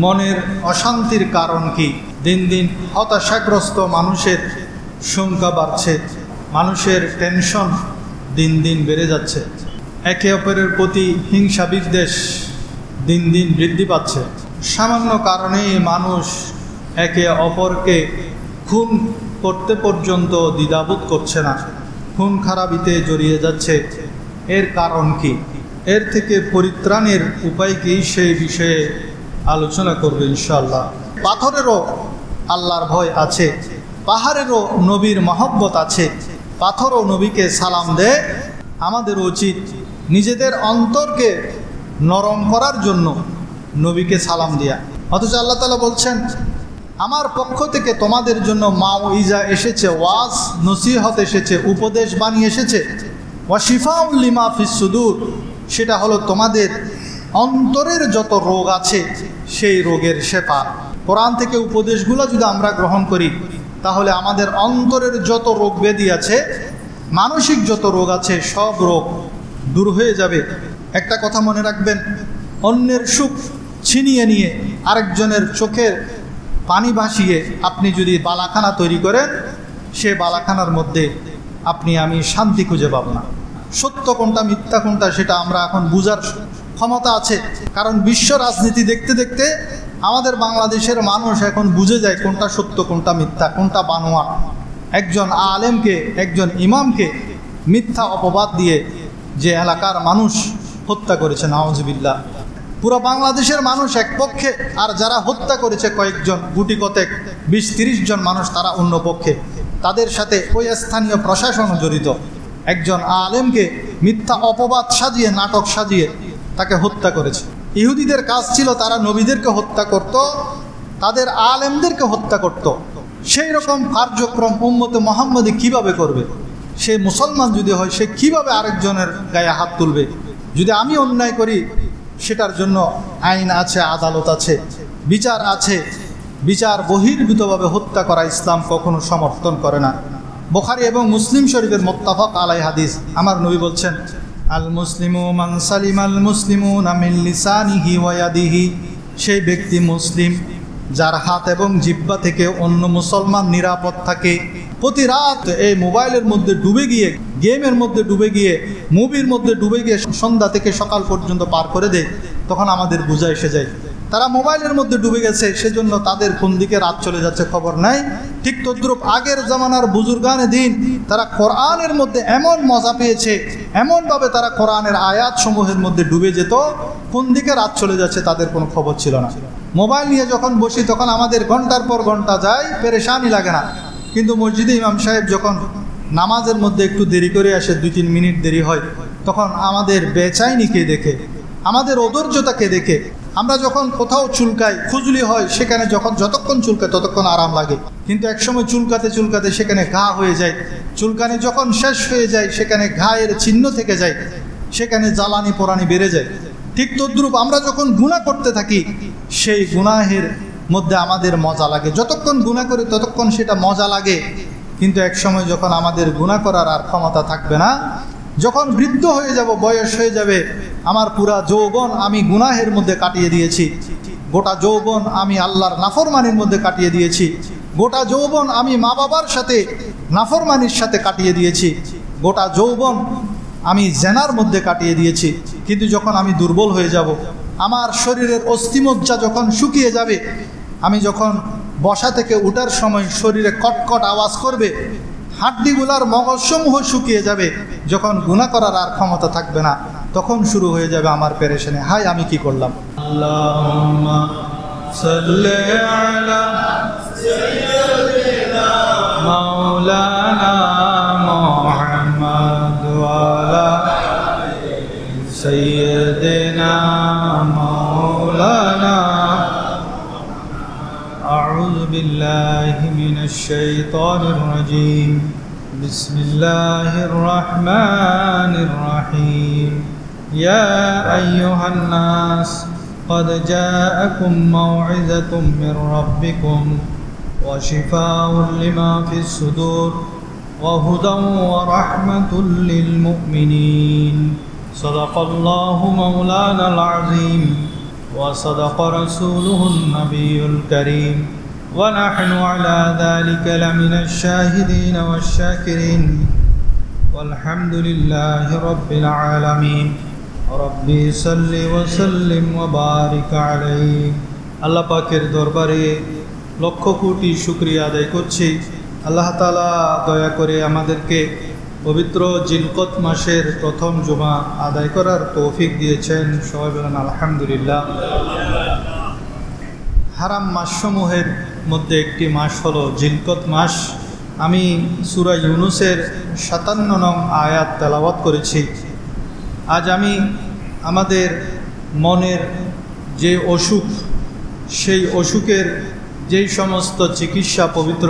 মনের অশান্তির কারণ কি? দিন দিন হতাশাগ্রস্ত মানুষের সংখ্যা বাড়ছে, মানুষের টেনশন দিন দিন বেড়ে যাচ্ছে, একে অপরের প্রতি হিংসা বিদ্বেষ দিন দিন বৃদ্ধি পাচ্ছে। সামান্য কারণেই মানুষ একে অপরকে খুন করতে পর্যন্ত দ্বিধাবোধ করছে না, খুন খারাপিতে জড়িয়ে যাচ্ছে। এর কারণ কি? এর থেকে পরিত্রাণের উপায় কি, সেই বিষয়ে আলোচনা করবে ইনশাআল্লাহ। পাথরেরও আল্লাহর ভয় আছে, পাহাড়েরও নবীর মহব্বত আছে। পাথরও নবীকে সালাম দেয়। আমাদের উচিত নিজেদের অন্তরকে নরম করার জন্য নবীকে সালাম দেয়া। অথচ আল্লাহ তাআলা বলছেন, আমার পক্ষ থেকে তোমাদের জন্য মাউইজা এসেছে, ওয়াজ নসিহত এসেছে, উপদেশ বাণী এসেছে, ওয়া শিফাউল লিমা ফিস সুদূর, সেটা হলো তোমাদের অন্তরের যত রোগ আছে সেই রোগের শেফা। কোরআন থেকে উপদেশগুলো যদি আমরা গ্রহণ করি তাহলে আমাদের অন্তরের যত রোগ ব্যাধি আছে, মানসিক যত রোগ আছে, সব রোগ দূর হয়ে যাবে। একটা কথা মনে রাখবেন, অন্যের সুখ ছিনিয়ে নিয়ে আরেকজনের চোখের পানি ভাসিয়ে আপনি যদি বালাখানা তৈরি করেন, সে বালাখানার মধ্যে আপনি আমি শান্তি খুঁজে পাব না। সত্য কোনটা মিথ্যা কোনটা সেটা আমরা এখন বুঝার ক্ষমতা আছে, কারণ বিশ্ব রাজনীতি দেখতে দেখতে আমাদের বাংলাদেশের মানুষ এখন বুঝে যায় কোনটা সত্য কোনটা মিথ্যা, কোনটা বানোয়াট। একজন আলেমকে, একজন ইমামকে মিথ্যা অপবাদ দিয়ে যে এলাকার মানুষ হত্যা করেছে, নাউজুবিল্লাহ, পুরো বাংলাদেশের মানুষ এক পক্ষে, আর যারা হত্যা করেছে কয়েকজন, গুটি কতেক 20-30 জন মানুষ, তারা অন্য পক্ষে। তাদের সাথে ওই স্থানীয় প্রশাসনও জড়িত। একজন আলেমকে মিথ্যা অপবাদ সাজিয়ে, নাটক সাজিয়ে তাকে হত্যা করেছে। ইহুদিদের কাজ ছিল তারা নবীদেরকে হত্যা করত, তাদের আলেমদেরকে হত্যা করত। সেই রকম কার্যক্রম উম্মতে মুহাম্মদী কিভাবে করবে? সে মুসলমান যদি হয়, সে কিভাবে আরেকজনের গায়ে হাত তুলবে? যদি আমি অন্যায় করি, সেটার জন্য আইন আছে, আদালত আছে, বিচার আছে। বিচার বহির্ভূতভাবে হত্যা করা ইসলাম কখনো সমর্থন করে না। বুখারী এবং মুসলিম শরীফের মুত্তাফাক আলাই হাদিস, আমার নবী বলছেন, আল মুসলিমু মান সালিমাল মুসলিমুনা মিন লিসানিহি ওয়া ইয়াদিহি, সেই ব্যক্তি মুসলিম যার হাত এবং জিহ্বা থেকে অন্য মুসলমান নিরাপদ থাকে। প্রতি রাত এই মোবাইলের মধ্যে ডুবে গিয়ে, গেমের মধ্যে ডুবে গিয়ে, মুভির মধ্যে ডুবে গিয়ে সন্ধ্যা থেকে সকাল পর্যন্ত পার করে দেয়, তখন আমাদের বোঝা এসে যায় তারা মোবাইলের মধ্যে ডুবে গেছে, সেজন্য তাদের কোন দিকে রাত চলে যাচ্ছে খবর নাই। ঠিক তদ্রূপ আগের জামানার বুজুর্গানে দিন, তারা কোরআনের মধ্যে এমন মজা পেয়েছে, এমনভাবে তারা কোরআনের আয়াত সমূহের মধ্যে ডুবে যেত, কোন দিকে রাত চলে যাচ্ছে তাদের কোনো খবর ছিল না। মোবাইল নিয়ে যখন বসি তখন আমাদের ঘন্টার পর ঘন্টা যায়, পেরেশানি লাগে না। কিন্তু মসজিদে ইমাম সাহেব যখন নামাজের মধ্যে একটু দেরি করে আসে, 2-3 মিনিট দেরি হয়, তখন আমাদের বেচাইনি কে দেখে, আমাদের অধৈর্যতা কে দেখে। আমরা যখন কোথাও চুলকাই, খুজলি হয়, সেখানে যতক্ষণ চুলকায় ততক্ষণ আরাম লাগে, কিন্তু একসময় চুলকাতে চুলকাতে সেখানে ঘা হয়ে যায়। চুলকানি যখন শেষ হয়ে যায়, সেখানে ঘায়ের চিহ্ন থেকে যায়, সেখানে জ্বালানি পোড়ানি বেড়ে যায়। ঠিক তদ্রূপ আমরা যখন গুনাহ করতে থাকি, সেই গুনাহের মধ্যে আমাদের মজা লাগে। যতক্ষণ গুনাহ করি ততক্ষণ সেটা মজা লাগে, কিন্তু একসময় যখন আমাদের গুনাহ করার আর ক্ষমতা থাকবে না, যখন বৃদ্ধ হয়ে যাব, বয়স হয়ে যাবে, আমার পুরা যৌবন আমি গুনাহের মধ্যে কাটিয়ে দিয়েছি, গোটা যৌবন আমি আল্লাহর নাফরমানির মধ্যে কাটিয়ে দিয়েছি, গোটা যৌবন আমি মা বাবার সাথে নাফরমানির সাথে কাটিয়ে দিয়েছি, গোটা যৌবন আমি জেনার মধ্যে কাটিয়ে দিয়েছি। কিন্তু যখন আমি দুর্বল হয়ে যাব, আমার শরীরের অস্থিমজ্জা যখন শুকিয়ে যাবে, আমি যখন বসা থেকে উঠার সময় শরীরে কটকট আওয়াজ করবে, হাড্ডিগুলার মগজসমূহ শুকিয়ে যাবে, যখন গুনাহ করার আর ক্ষমতা থাকবে না, তখন শুরু হয়ে যাবে আমার পেরেশানি। হায় আমি কি করলাম। আল্লাহুম্মা সাল্লি আলা সাইয়্যিদিনা মাওলানা মুহাম্মদ ওয়া আলা সাইয়্যিদিনা মাওলানা। আউযু বিল্লাহি মিনাশ শাইতানির রাজীম। বিসমিল্লাহির রাহমানির রাহিম। ইয়া আইয়ুহান নাস قد جاءكم موعظة من ربكم وشفاء لما في الصدور وهدى ورحمة للمؤمنين صدق الله مولانا العظيم وصدق رسوله النبي الكريم ونحن على ذلك لمن الشاهدين والشاكرين والحمد لله رب العالمين ربي صل وسلم وبارك عليه আল্লাহ পাকের দরবারে লক্ষ কোটি শুকরিয়া আদায় করছি। আল্লাহ তাআলা দয়া করে আমাদেরকে পবিত্র জিলকত মাসের প্রথম জুমা আদায় করার তৌফিক দিয়েছেন। সবাই বলেন আলহামদুলিল্লাহ। হারাম মাসসমূহের মধ্যে একটি মাস হলো জিলকত মাস। আমি সূরা ইউনূসের ৫৭ নং আয়াত তেলাওয়াত করেছি। আজ আমি আমাদের মনের যে অসুখ, সেই অসুখের যেই সমস্ত চিকিৎসা পবিত্র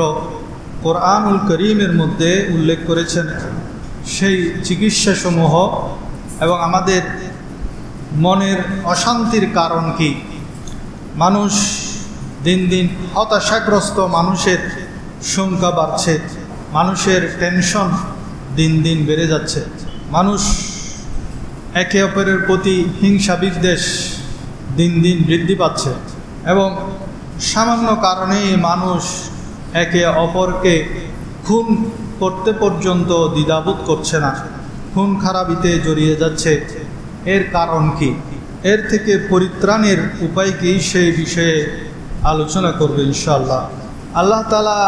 কোরআনুল করিমের মধ্যে উল্লেখ করেছেন, সেই চিকিৎসাসমূহ এবং আমাদের মনের অশান্তির কারণ কি, মানুষ দিন দিন হতাশাগ্রস্ত মানুষের সংখ্যা বাড়ছে, মানুষের টেনশন দিন দিন বেড়ে যাচ্ছে, মানুষ একে অপরের প্রতি হিংসা বিদ্বেষ দিন দিন বৃদ্ধি পাচ্ছে এবং সামান্য কারণেই মানুষ একে অপরকে খুন করতে পর্যন্ত দ্বিধাবোধ করছে না, খুন খারাপিতে জড়িয়ে যাচ্ছে। এর কারণ কি, এর থেকে পরিত্রাণের উপায় কি, সেই বিষয়ে আলোচনা করবে ইনশাআল্লাহ। আল্লাহ তাআলা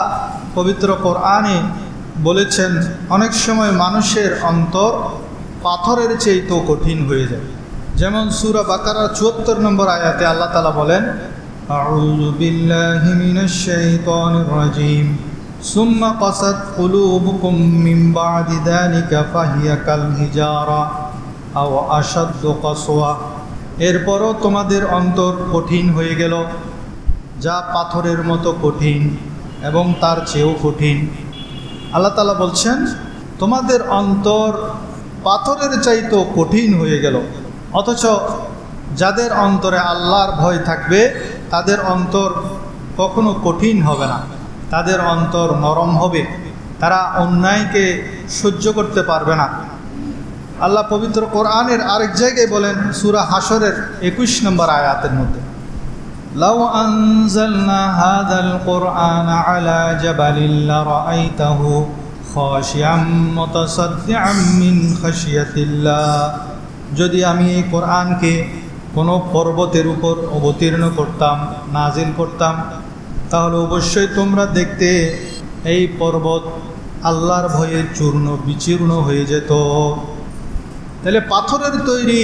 পবিত্র কোরআনে বলেছেন, অনেক সময় মানুষের অন্তর পাথরের চেয়েও কঠিন হয়ে যায়। যেমন সূরা বাকারার ৭৪ নম্বর আয়াতে আল্লাহ তাআলা বলেন, আউযু বিল্লাহি মিনাশ শাইতানির রাজীম সুম্মা কাসাত কুলুবুকুম মিন বাদি যালিকা ফাহিয়া কাল হিজারা আও আশাদ্দু কাসওয়া। এরপরও তোমাদের অন্তর কঠিন হয়ে গেল, যা পাথরের মতো কঠিন এবং তার চেয়েও কঠিন। আল্লাহ তাআলা বলছেন, তোমাদের অন্তর পাথরের চাইতেও কঠিন হয়ে গেল। অথচ যাদের অন্তরে আল্লাহর ভয় থাকবে তাদের অন্তর কখনো কঠিন হবে না, তাদের অন্তর নরম হবে, তারা অন্যায়কে সহ্য করতে পারবে না। আল্লাহ পবিত্র কোরআনের আরেক জায়গায় বলেন, সূরা হাশরের ২১ নম্বর আয়াতের মধ্যে, লাউ আনজালনা হাযাল কুরআন আলা জাবালিন লারাআইতাহু খাশিয়াম মুতাসাদ্দিআম মিন খাশিয়াতিল্লাহ। যদি আমি এই কোরআনকে কোনো পর্বতের উপর অবতীর্ণ করতাম, নাজিল করতাম, তাহলে অবশ্যই তোমরা দেখতে এই পর্বত আল্লাহর ভয়ে চূর্ণ বিচূর্ণ হয়ে যেত। তাহলে পাথরের তৈরি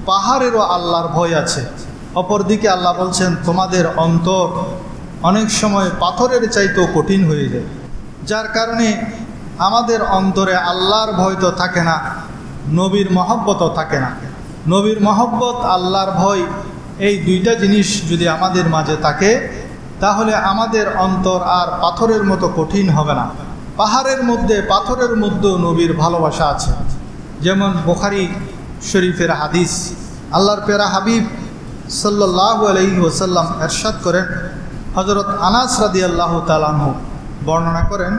পাহাড়েরও আল্লাহর ভয় আছে। অপরদিকে আল্লাহ বলছেন, তোমাদের অন্তর অনেক সময় পাথরের চাইতেও কঠিন হয়ে যায়, যার কারণে আমাদের অন্তরে আল্লাহর ভয় তো থাকে না, নবীর মহব্বতও থাকে না। নবীর মহব্বত, আল্লাহর ভয়, এই দুইটা জিনিস যদি আমাদের মাঝে থাকে, তাহলে আমাদের অন্তর আর পাথরের মতো কঠিন হবে না। পাহাড়ের মধ্যে, পাথরের মধ্যেও নবীর ভালোবাসা আছে। যেমন বুখারী শরীফের হাদিস, আল্লাহর প্যারা হাবিব সাল্লাল্লাহু আলাইহি ওয়াসাল্লাম ইরশাদ করেন, হযরত আনাস রাদিয়াল্লাহু তাআলা আনহু বর্ণনা করেন,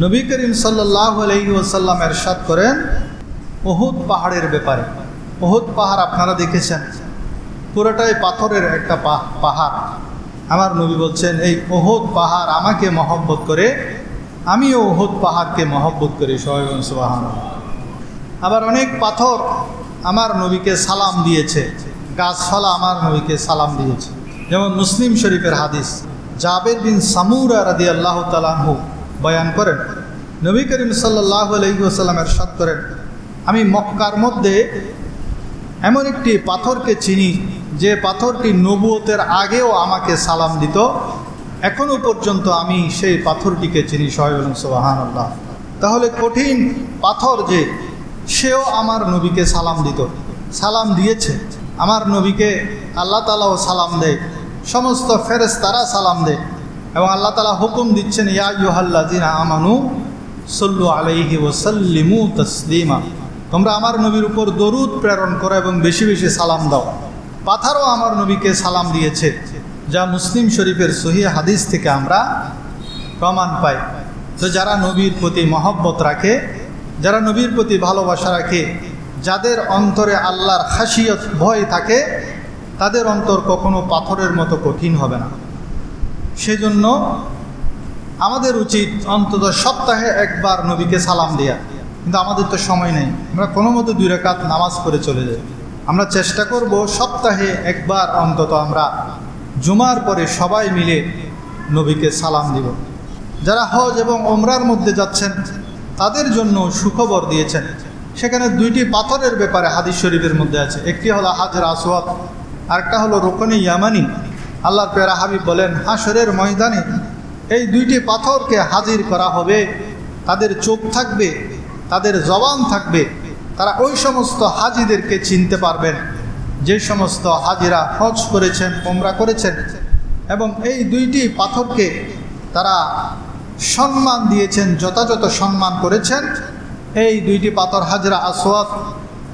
নবী করিম সাল্লাল্লাহু আলাইহি ওয়াসাল্লাম ইরশাদ করেন উহুদ পাহাড়ের ব্যাপারে। উহুদ পাহাড় আপনারা দেখেছেন, পুরোটাই পাথরের একটা পাহাড়। আমার নবী বলছেন, এই উহুদ পাহাড় আমাকে মহব্বত করে, আমিও উহুদ পাহাড়কে মহব্বত করি। সবাই বলুন সুবহানাল্লাহ। আবার অনেক পাথর আমার নবীকে সালাম দিয়েছে, গাছপালা আমার নবীকে সালাম দিয়েছে। যেমন মুসলিম শরীফের হাদিস, জাবের বিন সামুরা রাদিয়াল্লাহু তাআলা আনহু বয়ান করেন, নবী করিম সাল্লাল্লাহু আলাইহি ওয়াসাল্লাম ইরশাদ করেন, আমি মক্কার মধ্যে এমন একটি পাথরকে চিনি, যে পাথরটি নবুয়তের আগেও আমাকে সালাম দিত, এখনও পর্যন্ত আমি সেই পাথরটিকে চিনি। সবাই বলুন সুবহানাল্লাহ। তাহলে কঠিন পাথর যে, সেও আমার নবীকে সালাম দিত, সালাম দিয়েছে। আমার নবীকে আল্লাহ তাআলাও সালাম দেয়, সমস্ত ফেরেশতারা সালাম দেয়, এবং আল্লাহ তাআলা হুকুম দিচ্ছেন, ইয়া আইয়ুহাল্লাযীনা আমানু সাল্লু আলাইহি ওয়া সাল্লিমু তাসলিমা, তোমরা আমার নবীর উপর দরুদ প্রেরণ করো এবং বেশি বেশি সালাম দাও। পাথরও আমার নবীকে সালাম দিয়েছে, যা মুসলিম শরীফের সহিহ হাদিস থেকে আমরা প্রমাণ পাই। তো যারা নবীর প্রতি মহব্বত রাখে, যারা নবীর প্রতি ভালোবাসা রাখে, যাদের অন্তরে আল্লাহর খাশিয়ত ভয় থাকে, তাদের অন্তর কখনো পাথরের মতো কঠিন হবে না। সেজন্য আমাদের উচিত অন্তত সপ্তাহে একবার নবীকে সালাম দেয়া। কিন্তু আমাদের তো সময় নেই, আমরা কোনো মতো 2 রাকাত নামাজ পড়ে চলে যাই। আমরা চেষ্টা করব সপ্তাহে একবার অন্তত আমরা জুমার পরে সবাই মিলে নবীকে সালাম দিব। যারা হজ এবং ওমরার মধ্যে যাচ্ছেন তাদের জন্য সুখবর দিয়েছেন। সেখানে 2টি পাথরের ব্যাপারে হাদিস শরীফের মধ্যে আছে। একটি হলো হাজর আসওয়াদ, আরেকটা হলো রুকনে ইয়ামানি। আল্লাহর প্যারা হাবিব বলেন, হাশরের ময়দানে এই 2টি পাথরকে হাজির করা হবে। তাদের চোখ থাকবে, তাদের জবান থাকবে। তারা ওই সমস্ত হাজিদেরকে চিনতে পারবেন যে সমস্ত হাজিরা হজ করেছেন, ওমরা করেছেন, এবং এই 2টি পাথরকে তারা সম্মান দিয়েছেন, যথাযথ সম্মান করেছেন। এই 2টি পাথর হাজরা আসওয়াদ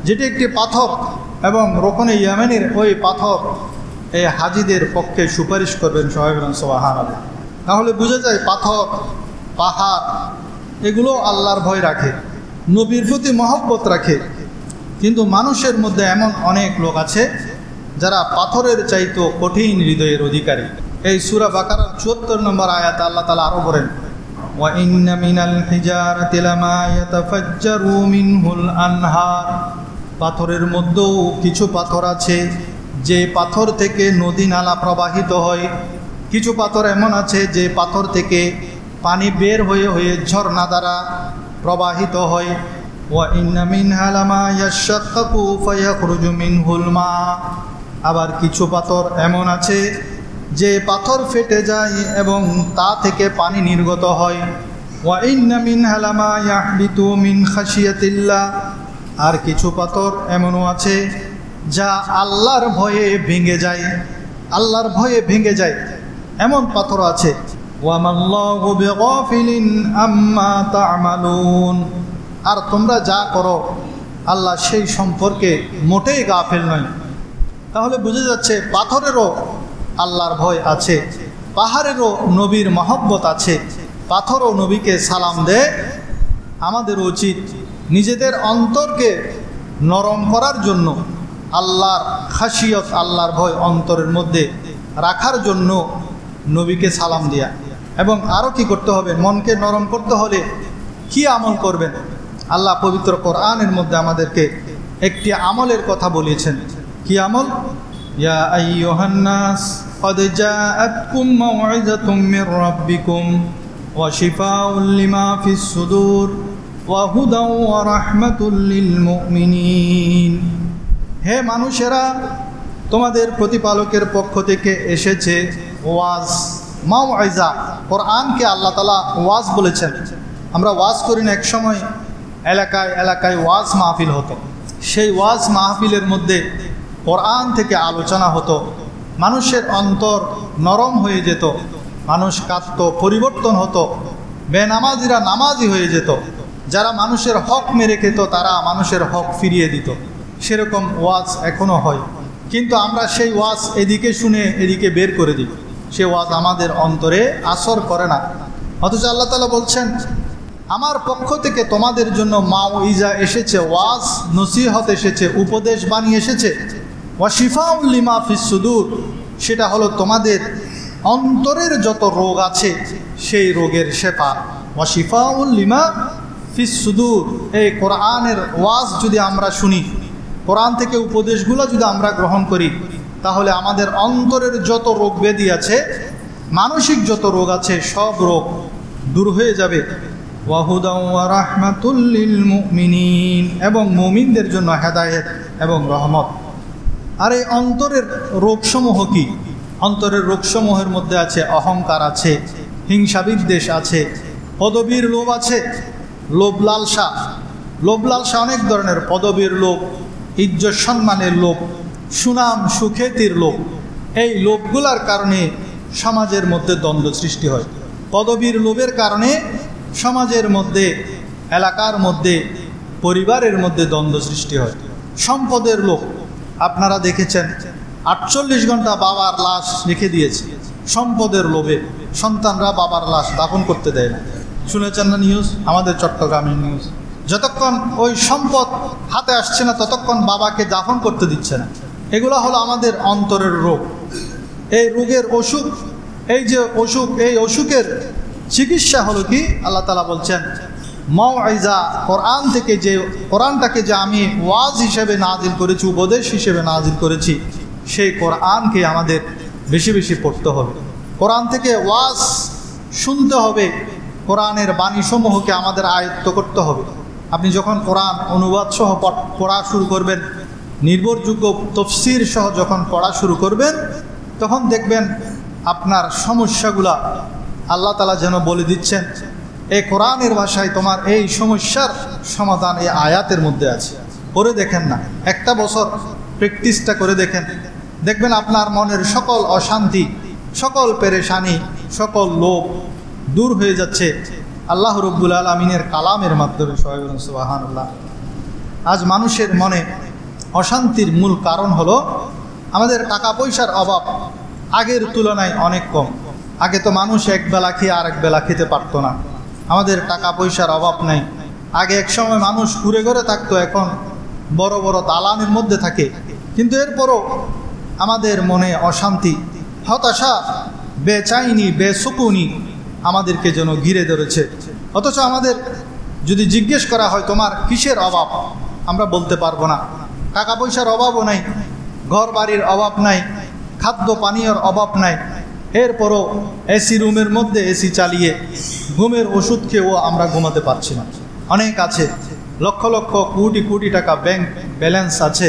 যেটি একটি পাথর এবং রুকনে ইয়ামানির ওই পাথর এই হাজিদের পক্ষে সুপারিশ করবেন। সবাই বলেন সুবহানাল্লাহ। তাহলে বোঝা যায় পাথর, পাহাড় এগুলো আল্লাহর ভয় রাখে, নবীর প্রতি মহব্বত রাখে। কিন্তু মানুষের মধ্যে এমন অনেক লোক আছে যারা পাথরের চাইতো কঠিন হৃদয়ের অধিকারী। এই সূরা বাকারার 74 নম্বর আয়াতে আল্লাহ তাআলা আরো বলেন, ওয়া ইন্না মিনাল হিজারাতি লামা ইয়াতাফাজ্জারু মিনহুল আনহার। পাথরের মধ্যেও কিছু পাথর আছে যে পাথর থেকে নদী নালা প্রবাহিত হয়। কিছু পাথর এমন আছে যে পাথর থেকে পানি বের হয়ে হয়ে ঝর্ণা দ্বারা প্রবাহিত হয়। ওয়া ইন্না মিনহা লামা ইয়াশাক্কাকু ফায়াখরুজু মিনহুল মা। আবার কিছু পাথর এমন আছে যে পাথর ফেটে যায় এবং তা থেকে পানি নির্গত হয়। ওয়া ইন্না মিনহা লামা ইয়াহবিতু মিন খাশিয়াতিল্লাহ। আর কিছু পাথর এমনও আছে যা আল্লাহর ভয়ে ভেঙে যায়, আল্লাহর ভয়ে ভেঙে যায়, এমন পাথর আছে। ওয়া মাল্লাহু বিগাফিলিন আম্মা তা'মালুন। আর তোমরা যা করো আল্লাহ সেই সম্পর্কে মোটেই গাফিল নয়। তাহলে বুঝে যাচ্ছে পাথরেরও আল্লাহর ভয় আছে, পাহাড়েরও নবীর মহব্বত আছে, পাথরও নবীকে সালাম দেয়। আমাদের উচিত নিজেদের অন্তরকে নরম করার জন্য, আল্লাহর খাশিয়ত, আল্লাহর ভয় অন্তরের মধ্যে রাখার জন্য নবীকে সালাম দেয়া। এবং আরও কি করতে হবে? মনকে নরম করতে হলে কি আমল করবেন? আল্লাহ পবিত্র কোরআনের মধ্যে আমাদেরকে একটি আমলের কথা বলেছেন। কি আমল? ইয়া আইয়ুহান নাস ক্বাদ জাআতকুম মাউইযাতুম মির রাব্বিকুম ওয়া শিফাউল লিমা ফিস সুদূর ওয়া হুদাও ওয়া রাহমাতুল লিল মুমিনিন। হে মানুষেরা, তোমাদের প্রতিপালকের পক্ষ থেকে এসেছে ওয়াজ, মাউইযা। কোরআনকে আল্লাহ তাআলা ওয়াজ বলেছেন। আমরা ওয়াজ করি না, এক সময় এলাকায় এলাকায় ওয়াজ মাহফিল হতো। সেই ওয়াজ মাহফিলের মধ্যে কোরআন থেকে আলোচনা হতো। মানুষের অন্তর নরম হয়ে যেত, মানুষ কাঁদত, পরিবর্তন হতো, বেনামাজিরা নামাজি হয়ে যেত, যারা মানুষের হক মেরে খেত তারা মানুষের হক ফিরিয়ে দিত। সেরকম ওয়াজ এখনও হয়, কিন্তু আমরা সেই ওয়াজ এদিকে শুনে এদিকে বের করে দিই। সে ওয়াজ আমাদের অন্তরে আসর করে না। অথচ আল্লাহ তাআলা বলছেন, আমার পক্ষ থেকে তোমাদের জন্য মাউইজা এসেছে, ওয়াজ নসিহত এসেছে, উপদেশ বাণী এসেছে। ওয়া শিফাউল লিমা ফিস সুদূর, সেটা হলো তোমাদের অন্তরের যত রোগ আছে সেই রোগের শেফা। ওয়া শিফাউল লিমা ফিস সুদূর। এই কোরআনের ওয়াজ যদি আমরা শুনি, কোরআন থেকে উপদেশগুলো যদি আমরা গ্রহণ করি, তাহলে আমাদের অন্তরের যত রোগ ব্যাধি আছে, মানসিক যত রোগ আছে, সব রোগ দূর হয়ে যাবে। ওয়া হুদাও ওয়া রাহমাতুল লিল মুমিনিন, এবং মুমিনদের জন্য হেদায়েত এবং রহমত। আর এই অন্তরের রোগসমূহ কি? অন্তরের রোগসমূহের মধ্যে আছে অহংকার আছে, হিংসা বিদ্বেষ আছে, পদবীর লোভ আছে, লোভ লালসা। লোভ লালসা অনেক ধরনের। পদবীর লোভ, ইজ্জত সম্মানের লোভ, সুনাম সুখ্যাতির লোভ। এই লোভগুলার কারণে সমাজের মধ্যে দ্বন্দ্ব সৃষ্টি হয়। পদবীর লোভের কারণে সমাজের মধ্যে, এলাকার মধ্যে, পরিবারের মধ্যে দ্বন্দ্ব সৃষ্টি হয়। সম্পদের লোভ, আপনারা দেখেছেন 48 ঘন্টা বাবার লাশ রেখে দিয়েছে সম্পদের লোভে। সন্তানরা বাবার লাশ দাফন করতে দেয় না। শুনেছেন না নিউজ? আমাদের চট্টগ্রামের নিউজ। যতক্ষণ ওই সম্পদ হাতে আসছে না ততক্ষণ বাবাকে দাফন করতে দিচ্ছে না। এগুলো হলো আমাদের অন্তরের রোগ। এই রোগের অসুখ, এই যে অসুখ, এই অসুখের চিকিৎসা হলো কি? আল্লাহ তাআলা বলছেন মাউইজা, কোরআন থেকে যে কোরআনটাকে যে আমি ওয়াজ হিসেবে নাজিল করেছি, উপদেশ হিসেবে নাজিল করেছি, সেই কোরআনকে আমাদের বেশি বেশি পড়তে হবে। কোরআন থেকে ওয়াজ শুনতে হবে, কোরআনের বাণীসমূহকে আমাদের আয়ত্ত করতে হবে। আপনি যখন কোরআন অনুবাদ সহ পড়া শুরু করবেন, নির্ভরযোগ্য তফসির সহ যখন পড়া শুরু করবেন, তখন দেখবেন আপনার সমস্যাগুলা আল্লাহ তাআলা যেন বলে দিচ্ছেন, এই কোরআনের ভাষায় তোমার এই সমস্যার সমাধান এই আয়াতের মধ্যে আছে। করে দেখেন না, একটা বছর প্র্যাকটিসটা করে দেখেন, দেখবেন আপনার মনের সকল অশান্তি, সকল পেরেশানি, সকল লোভ দূর হয়ে যাচ্ছে আল্লাহ রাব্বুল আলামিনের কালামের মাধ্যমে। সুবহানাল্লাহ। আজ মানুষের মনে অশান্তির মূল কারণ হলো আমাদের টাকা পয়সার অভাব আগের তুলনায় অনেক কম। আগে তো মানুষ এক বেলা খেয়ে আরেক বেলা খেতে পারতো না। আমাদের টাকা পয়সার অভাব নাই। আগে এক সময় মানুষ কুড়ে ঘরে থাকতো, এখন বড় বড় দালানের মধ্যে থাকে। কিন্তু এরপরও আমাদের মনে অশান্তি, হতাশা, বেচাইনি, বেসুকুনি আমাদেরকে যেন ঘিরে ধরেছে। অথচ আমাদের যদি জিজ্ঞেস করা হয় তোমার কিসের অভাব, আমরা বলতে পারবো না। টাকা পয়সার অভাবও নাই, ঘর বাড়ির অভাব নাই, খাদ্য পানীয়র অভাব নাই। এরপরও এসি রুমের মধ্যে এসি চালিয়ে ঘুমের ওষুধ খেয়েও আমরা ঘুমাতে পারছি না। অনেক আছে লক্ষ লক্ষ কোটি কোটি টাকা ব্যাংক ব্যালেন্স আছে,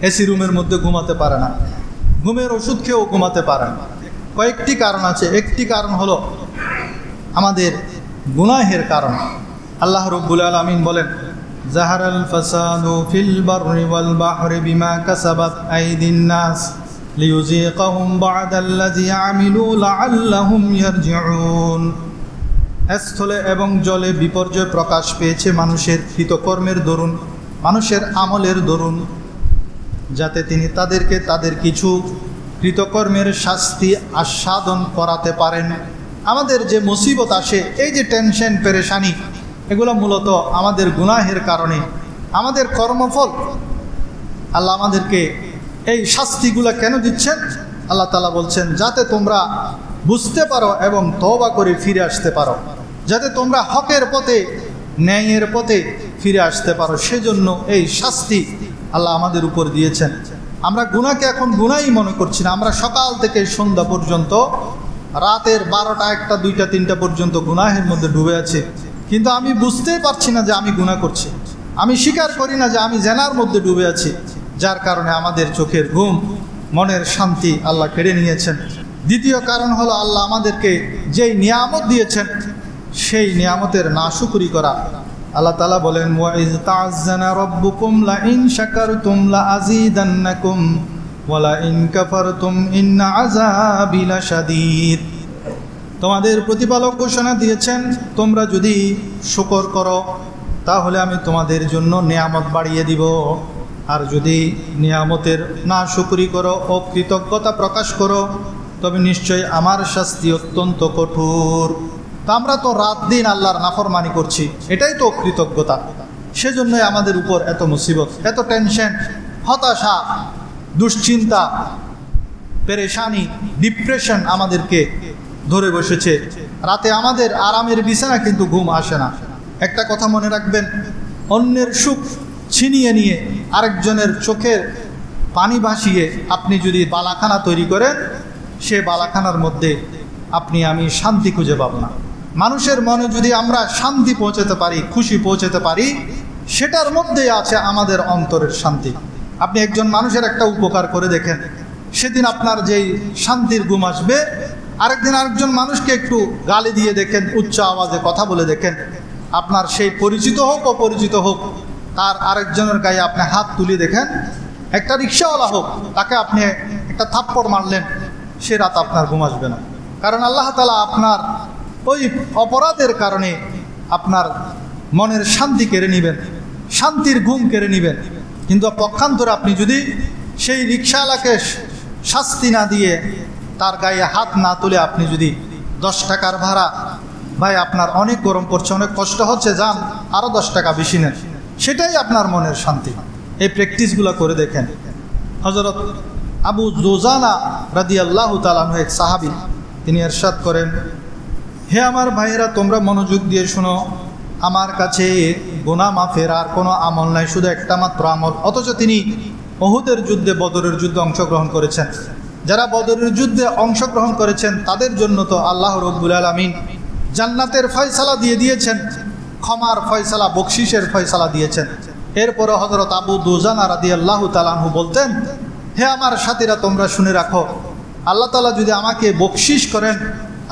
এসি রুমের মধ্যে ঘুমাতে পারে না, ঘুমের ওষুধ খেয়েও ঘুমাতে পারে না। কয়েকটি কারণ আছে। একটি কারণ হলো আমাদের গুনাহের কারণ। আল্লাহ রাব্বুল আলামিন বলেন, জাহারাল ফাসাদু ফিল বাররি ওয়াল বাহরি বিমা কাসাবাত আইদিন নাস লিয়ুযীকাহুম বা'দাল্লাযী আমিলু লাআল্লাহুম ইয়ারজিউন। স্থলে এবং জলে বিপর্যয় প্রকাশ পেয়েছে মানুষের কৃতকর্মের দরুন, মানুষের আমলের দরুন, যাতে তিনি তাদেরকে তাদের কিছু কৃতকর্মের শাস্তি আস্বাদন করাতে পারেন। আমাদের যে মুসিবত আসে, এই যে টেনশন পেরেশানি, এগুলো মূলত আমাদের গুনাহের কারণে। আমাদের কর্মফল আল্লাহ আমাদেরকে এই শাস্তিগুলো কেন দিচ্ছেন? আল্লাহ তাআলা বলছেন যাতে তোমরা বুঝতে পারো এবং তওবা করে ফিরে আসতে পারো, যাতে তোমরা হকের পথে, ন্যায়ের পথে ফিরে আসতে পারো। সেজন্য এই শাস্তি আল্লাহ আমাদের উপর দিয়েছেন। আমরা গুনাহকে এখন গুনাহই মনে করছি না। আমরা সকাল থেকে সন্ধ্যা পর্যন্ত, রাতের 12টা, 1টা, 2টা, 3টা পর্যন্ত গুনাহের মধ্যে ডুবে আছি, কিন্তু আমি বুঝতেই পারছি না যে আমি গুনাহ করছি। আমি স্বীকার করি না যে আমি জেনার মধ্যে ডুবে আছি, যার কারণে আমাদের চোখের ঘুম, মনের শান্তি আল্লাহ কেড়ে নিয়েছেন। দ্বিতীয় কারণ হলো আল্লাহ আমাদেরকে যেই নিয়ামত দিয়েছেন সেই নিয়ামতের নাশুকরি করা। আল্লাহ তাআলা বলেন, ওয়াইজ তাআজ্জানা রাব্বুকুম লা ইন শাকারতুম লা আযীদান্নাকুম ওয়া লা ইন কাফারতুম ইন্না আযাবি লাশাদীদ। তোমাদের প্রতিপালক ঘোষণা দিয়েছেন, তোমরা যদি শুকর করো তাহলে আমি তোমাদের জন্য নিয়ামত বাড়িয়ে দিব, আর যদি নিয়ামতের নাশুকরি করো, অকৃতজ্ঞতা প্রকাশ করো, তবে নিশ্চয়ই আমার শাস্তি অত্যন্ত কঠোর। তা আমরা তো রাত দিন আল্লাহর নাফরমানি করছি, এটাই তো অকৃতজ্ঞতা। সেজন্যই আমাদের উপর এত মুসিবত, এত টেনশন, হতাশা, দুশ্চিন্তা, পেরেশানি, ডিপ্রেশন আমাদেরকে ধরে বসেছে। রাতে আমাদের আরামের বিছানা কিন্তু ঘুম আসে না। একটা কথা মনে রাখবেন, অন্যের সুখ ছিনিয়ে নিয়ে আরেকজনের চোখের পানি ভাসিয়ে আপনি যদি বালাখানা তৈরি করেন, সে বালাখানার মধ্যে আপনি আমি শান্তি খুঁজে পাব না। মানুষের মনে যদি আমরা শান্তি পৌঁছাতে পারি, খুশি পৌঁছাতে পারি, সেটার মধ্যেই আছে আমাদের অন্তরের শান্তি। আপনি একজন মানুষের একটা উপকার করে দেখেন, সেদিন আপনার যেই শান্তির ঘুম আসবে। আরেকদিন আরেকজন মানুষকে একটু গালি দিয়ে দেখেন, উচ্চ আওয়াজে কথা বলে দেখেন, আপনার সেই পরিচিত হোক অপরিচিত হোক, তার আরেকজনের গায়ে আপনি হাত তুলে দেখেন, একটা রিক্সাওয়ালা হোক, তাকে আপনি একটা থাপ্পড় মারলেন, সে রাত আপনার ঘুম আসবে না। কারণ আল্লাহ তাআলা আপনার ওই অপরাধের কারণে আপনার মনের শান্তি কেড়ে নেবেন, শান্তির ঘুম কেড়ে নেবেন। কিন্তু পক্ষান্তরে আপনি যদি সেই রিক্সাওয়ালাকে শাস্তি না দিয়ে, তার গায়ে হাত না তুলে আপনি যদি 10 টাকার ভাড়া, ভাই আপনার অনেক গরম পড়ছে, অনেক কষ্ট হচ্ছে, যান আরও 10 টাকা বেশি নেন, সেটাই আপনার মনের শান্তি। এই প্র্যাকটিসগুলো করে দেখেন। হযরত আবু দুজানা রাদিয়াল্লাহু তাআলা আনহু এক সাহাবী, তিনি ইরশাদ করেন, হে আমার ভাইয়েরা, তোমরা মনোযোগ দিয়ে শোনো, আমার কাছে গুনাহ মাফের আর কোনো আমল নাই, শুধু একটা মাত্র আমল। অথচ তিনি উহুদের যুদ্ধে, বদরের যুদ্ধে অংশগ্রহণ করেছেন। যারা বদরের যুদ্ধে অংশগ্রহণ করেছেন তাদের জন্য তো আল্লাহ রাব্বুল আলামিন জান্নাতের ফয়সালা দিয়ে দিয়েছেন, ক্ষমার ফয়সালা, বকশিসের ফয়সালা দিয়েছেন। এরপরে হযরত আবু দুজানা রাদিয়াল্লাহু তাআলা আনহু বলতেন, হে আমার সাথীরা, তোমরা শুনে রাখো, আল্লাহ তাআলা যদি আমাকে বকশিস করেন,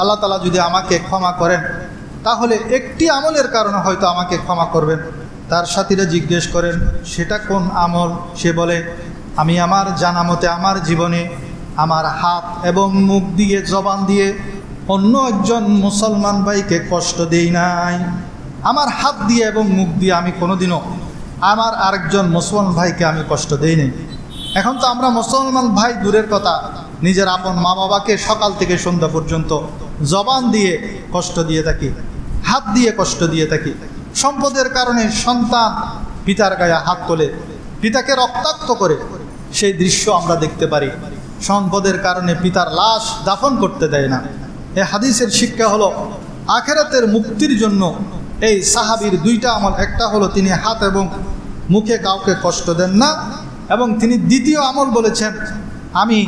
আল্লাহ তাআলা যদি আমাকে ক্ষমা করেন, তাহলে একটি আমলের কারণে হয়তো আমাকে ক্ষমা করবেন। তার সাথীরা জিজ্ঞেস করেন, সেটা কোন আমল? সে বলে, আমি আমার জানা মতে আমার জীবনে আমার হাত এবং মুখ দিয়ে, জবান দিয়ে অন্য একজন মুসলমান ভাইকে কষ্ট দেই নাই। আমার হাত দিয়ে এবং মুখ দিয়ে আমি কোনোদিনও আমার আরেকজন মুসলমান ভাইকে আমি কষ্ট দেই নাই। এখন তো আমরা মুসলমান ভাই দূরের কথা, নিজের আপন মা বাবাকে সকাল থেকে সন্ধ্যা পর্যন্ত জবান দিয়ে কষ্ট দিয়ে থাকি, হাত দিয়ে কষ্ট দিয়ে থাকি। সম্পদের কারণে সন্তান পিতার গায়ে হাত তোলে, পিতাকে রক্তাক্ত করে, সেই দৃশ্য আমরা দেখতে পারি। সম্পদের কারণে পিতার লাশ দাফন করতে দেয় না। এই হাদিসের শিক্ষা হলো, আখিরাতের মুক্তির জন্য এই সাহাবীর দুইটা আমল, একটা হলো তিনি হাত এবং মুখে কাউকে কষ্ট দেন না, এবং তিনি দ্বিতীয় আমল বলেছেন, আমি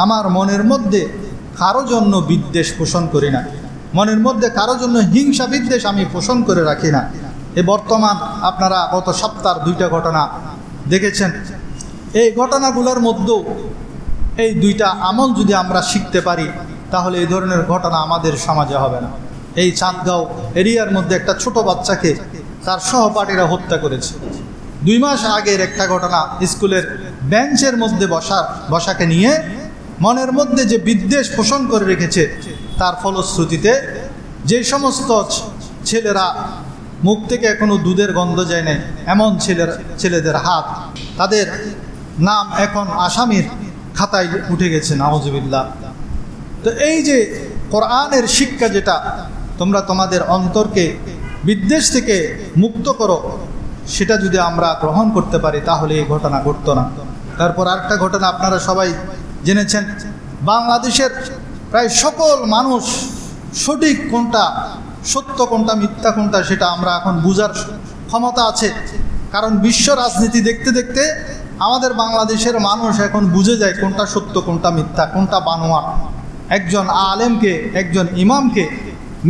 আমার মনের মধ্যে কারো জন্য বিদ্বেষ পোষণ করি না, মনের মধ্যে কারো জন্য হিংসা বিদ্বেষ আমি পোষণ করে রাখি না। এই বর্তমান আপনারা গত সপ্তাহের দুইটা ঘটনা দেখেছেন। এই ঘটনাগুলোর মধ্যেও এই দুইটা আমল যদি আমরা শিখতে পারি, তাহলে এই ধরনের ঘটনা আমাদের সমাজে হবে না। এই চাঁদগাঁও এরিয়ার মধ্যে একটা ছোট বাচ্চাকে তার সহপাঠীরা হত্যা করেছে। 2 মাস আগের একটা ঘটনা, স্কুলের বেঞ্চের মধ্যে বসাকে নিয়ে মনের মধ্যে যে বিদ্বেষ পোষণ করে রেখেছে, তার ফলশ্রুতিতে যে সমস্ত ছেলেরা মুখ থেকে এখনো দুধের গন্ধ যায় না এমন ছেলেদের হাত, তাদের নাম এখন আসামির খাতায় উঠে গেছে, নাউজুবিল্লাহ। তো এই যে কোরআনের শিক্ষা, যেটা তোমরা তোমাদের অন্তরকে বিদ্বেষ থেকে মুক্ত করো, সেটা যদি আমরা গ্রহণ করতে পারি, তাহলে এই ঘটনা ঘটতো না। তারপর আরেকটা ঘটনা আপনারা সবাই জেনেছেন, বাংলাদেশের প্রায় সকল মানুষ সঠিক কোনটা, সত্য কোনটা, মিথ্যা কোনটা, সেটা আমরা এখন বুঝার ক্ষমতা আছে। কারণ বিশ্ব রাজনীতি দেখতে দেখতে আমাদের বাংলাদেশের মানুষ এখন বুঝে যায় কোনটা সত্য, কোনটা মিথ্যা, কোনটা বানোয়াট। একজন আলেমকে, একজন ইমামকে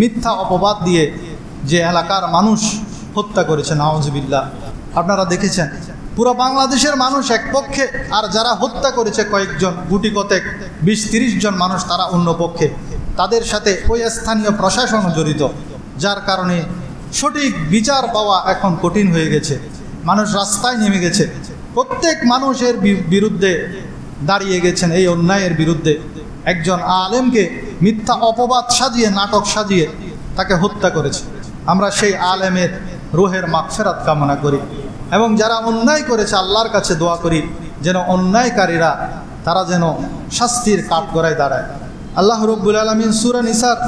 মিথ্যা অপবাদ দিয়ে যে এলাকার মানুষ হত্যা করেছে, নাউজুবিল্লাহ, আপনারা দেখেছেন। পুরো বাংলাদেশের মানুষ এক পক্ষে, আর যারা হত্যা করেছে কয়েকজন, গুটি কতেক 20-30 জন মানুষ, তারা অন্য পক্ষে। তাদের সাথে ওই স্থানীয় প্রশাসনও জড়িত, যার কারণে সঠিক বিচার পাওয়া এখন কঠিন হয়ে গেছে। মানুষ রাস্তায় নেমে গেছে, প্রত্যেক মানুষের বিরুদ্ধে দাঁড়িয়ে গেছেন এই অন্যায়ের বিরুদ্ধে। একজন আলেমকে মিথ্যা অপবাদ সাজিয়ে, নাটক সাজিয়ে তাকে হত্যা করেছে। আমরা সেই আলেমের রুহের মাগফিরাত কামনা করি, এবং যারা অন্যায় করেছে আল্লাহর কাছে দোয়া করি যেন অন্যায়কারীরা তারা যেন শাস্তির কাঠগড়ায় দাঁড়ায়। আল্লাহ রাব্বুল আলামিন সূরা নিসার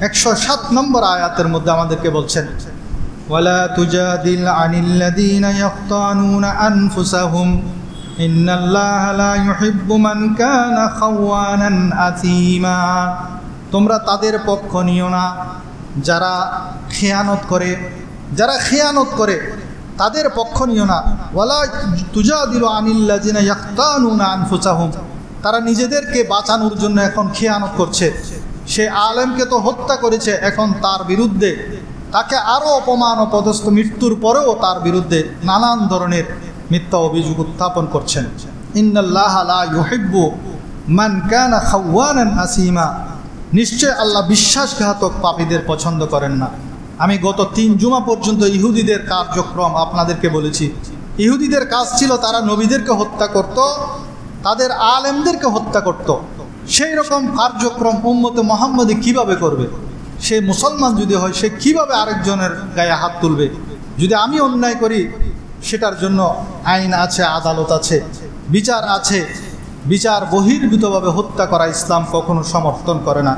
107 নম্বর আয়াতের মধ্যে আমাদেরকে বলছেন, ওয়ালা তুজাদিল আনিল্লাযীনা ইয়াখতানুনা আনফুসাহুম ইন্নাল্লাহা লা ইউহিব্বু মান কানা খাওয়ানান আথীমা। তোমরা তাদের পক্ষ নিও না যারা খেয়ানত করে, তাদের পক্ষ নিও না। ওয়ালা তুজাদিলু আনিল্লাযীনা ইয়াখতানুনা আনফুসাহুম, তারা নিজেদেরকে বাঁচানোর জন্য এখন খেয়ানত করছে। সে আলেমকে তো হত্যা করেছে, এখন তার বিরুদ্ধে তাকে আরও অপমান ও পদস্থ, মৃত্যুর পরেও তার বিরুদ্ধে নানান ধরনের মিথ্যা অভিযোগ উত্থাপন করছেন। ইন্নাল্লাহা লা ইউহিব্বু মান কানা খাওয়ানান আসীমা, নিশ্চয় আল্লাহ বিশ্বাসঘাতক পাপীদের পছন্দ করেন না। আমি গত 3 জুমা পর্যন্ত ইহুদিদের কার্যক্রম আপনাদেরকে বলেছি। ইহুদিদের কাজ ছিল তারা নবীদেরকে হত্যা করত, তাদের আলেমদেরকে হত্যা করত। সেই রকম কার্যক্রম উম্মতে মুহাম্মদী কিভাবে করবে? সে মুসলমান যদি হয়, সে কিভাবে আরেকজনের গায়ে হাত তুলবে? যদি আমি অন্যায় করি, সেটার জন্য আইন আছে, আদালত আছে, বিচার আছে। বিচার বহির্ভূতভাবে হত্যা করা ইসলাম কখনো সমর্থন করে না।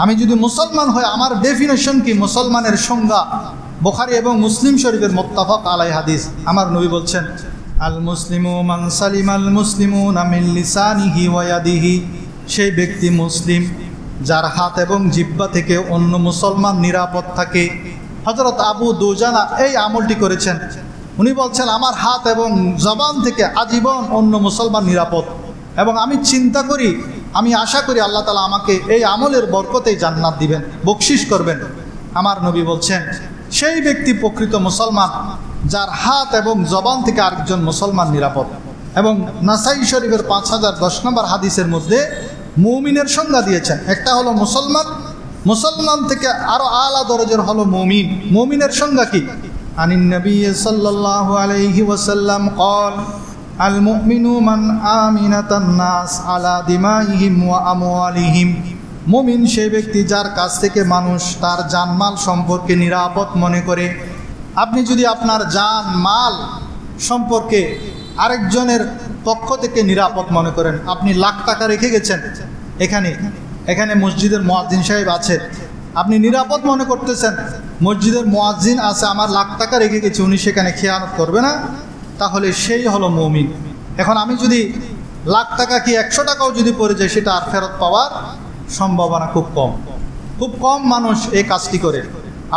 আমি যদি মুসলমান হই, আমার ডেফিনেশন কি, মুসলমানের সংজ্ঞা বুখারী এবং মুসলিম শরীফের মুত্তাফাক আলাই হাদিস। আমার নবী বলছেন, আল মুসলিমু মান সালিমাল মুসলিমুনা মিন লিসানিহি ওয়া ইয়াদিহি, সেই ব্যক্তি মুসলিম যার হাত এবং জিহ্বা থেকে অন্য মুসলমান নিরাপদ থাকে। হযরত আবু দুজানা এই আমলটি করেছেন। উনি বলছেন আমার হাত এবং জবান থেকে আজীবন অন্য মুসলমান নিরাপদ, এবং আমি চিন্তা করি, আমি আশা করি আল্লাহ তাআলা আমাকে এই আমলের বরকতেই জান্নাত দিবেন, বকশিশ করবেন। আমার নবী বলছেন সেই ব্যক্তি প্রকৃত মুসলমান যার হাত এবং জবান থেকে আরেকজন মুসলমান নিরাপদ। এবং নাসাই শরীফের 5010 নম্বর হাদিসের মধ্যে মুমিনের সংজ্ঞা দিয়েছেন। একটা হলো মুসলমান, মুসলমান থেকে আরো আলা দরজার হলো মুমিন। মুমিনের সংজ্ঞা কি? আনিন নবী সাল্লাল্লাহু আলাইহি ওয়াসাল্লাম قال المؤمنু মান আমিনাতান নাস আলা দিমাইহিম ওয়া আমওয়ালিহিম। মুমিন সেই ব্যক্তি যার কাছ থেকে মানুষ তার জানমাল সম্পর্কে নিরাপদ মনে করে। আপনি যদি আপনার জান মাল সম্পর্কে আরেকজনের পক্ষ থেকে নিরাপদ মনে করেন, আপনি লাখ টাকা রেখে গেছেন, এখানে মসজিদের মুয়াজ্জিন সাহেব আছে, আপনি নিরাপদ মনে করতেছেন মসজিদের মুয়াজ্জিন আছে, আমার লাখ টাকা রেখে গেছি, উনি সেখানে খেয়ানত করবে না, তাহলে সেই হলো মুমিন। এখন আমি যদি লাখ টাকা কি 100 টাকাও যদি পড়ে যায়, সেটা আর ফেরত পাওয়ার সম্ভাবনা খুব কম মানুষ এই কাজটি করে,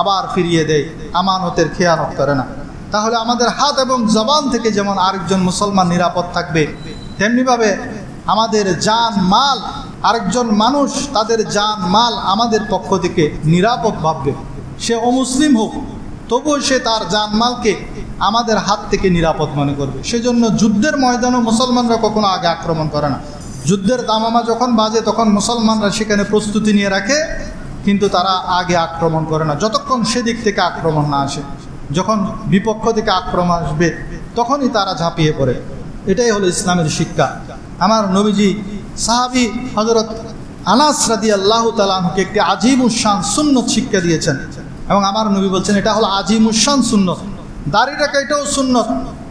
আবার ফিরিয়ে দেয়, আমানতের খেয়ানত করে না। তাহলে আমাদের হাত এবং জবান থেকে যেমন আরেকজন মুসলমান নিরাপদ থাকবে, তেমনিভাবে আমাদের জান মাল, আরেকজন মানুষ তাদের জান মাল আমাদের পক্ষ থেকে নিরাপদ ভাববে। সে অমুসলিম হোক, তবুও সে তার জান মালকে আমাদের হাত থেকে নিরাপদ মনে করবে। সেজন্য যুদ্ধের ময়দানও মুসলমানরা কখনো আগে আক্রমণ করে না। যুদ্ধের দামামা যখন বাজে তখন মুসলমানরা সেখানে প্রস্তুতি নিয়ে রাখে, কিন্তু তারা আগে আক্রমণ করে না যতক্ষণ সেদিক থেকে আক্রমণ না আসে। যখন বিপক্ষ থেকে আক্রমণ আসবে তখনই তারা ঝাঁপিয়ে পড়ে। এটাই হলো ইসলামের শিক্ষা। আমার নবীজি সাহাবী হযরত আনাস রাদিয়াল্লাহু তাআলা আনহুকে একটি আজিমুশ শান সুন্নত শিক্ষা দিয়েছেন, এবং আমার নবী বলছেন এটা হলো আজিমুশ শান সুন্নত। দাড়ি রাখা এটাও সুন্নত,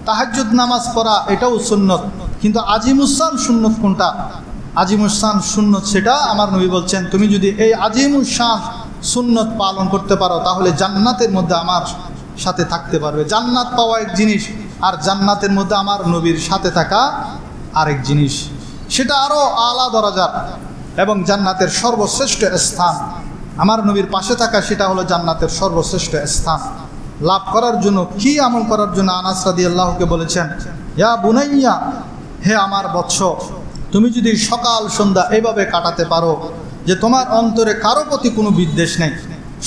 তাহাজ্জুদ নামাজ পড়া এটাও সুন্নত, কিন্তু আজিমুশ শান সুন্নত কোনটা? আজিমুশ শান সুন্নত সেটা আমার নবী বলছেন তুমি যদি এই আজিমুশ শান সুন্নত পালন করতে পারো তাহলে জান্নাতের মধ্যে আমার সাথে থাকতে পারবে। জান্নাত পাওয়া এক জিনিস, আর জান্নাতের মধ্যে আমার নবীর সাথে থাকা আরেক জিনিস, সেটা আরও আলা দরজার এবং জান্নাতের সর্বশ্রেষ্ঠ স্থান। আমার নবীর পাশে থাকা সেটা হলো জান্নাতের সর্বশ্রেষ্ঠ স্থান লাভ করার জন্য কি আমল করার জন্য আনাস রাদিয়াল্লাহুকে বলেছেন, ইয়া বুনাইয়া, হে আমার বৎস, তুমি যদি সকাল সন্ধ্যা এইভাবে কাটাতে পারো যে তোমার অন্তরে কারো প্রতি কোনো বিদ্বেষ নেই,